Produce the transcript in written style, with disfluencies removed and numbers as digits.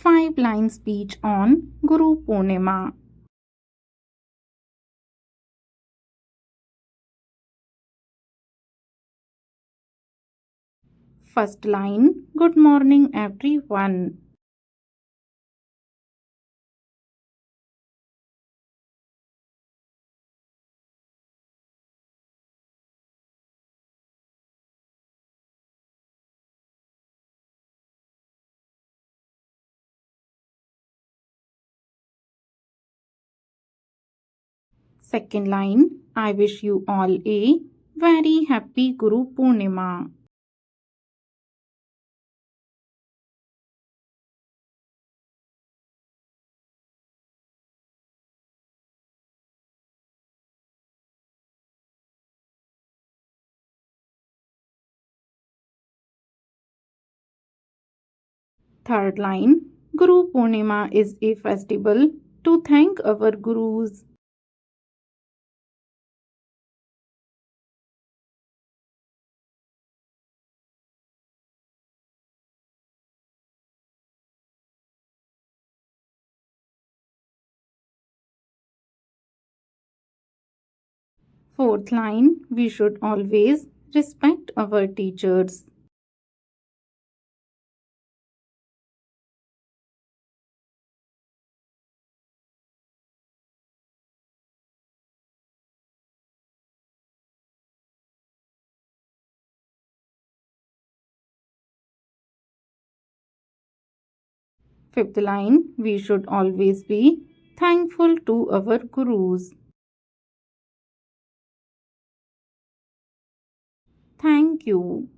5-line speech on Guru Purnima. First line, Good morning everyone. Second line, I wish you all a very happy Guru Purnima. Third line, Guru Purnima is a festival to thank our Gurus. Fourth line, we should always respect our teachers. Fifth line, we should always be thankful to our Gurus. Thank you.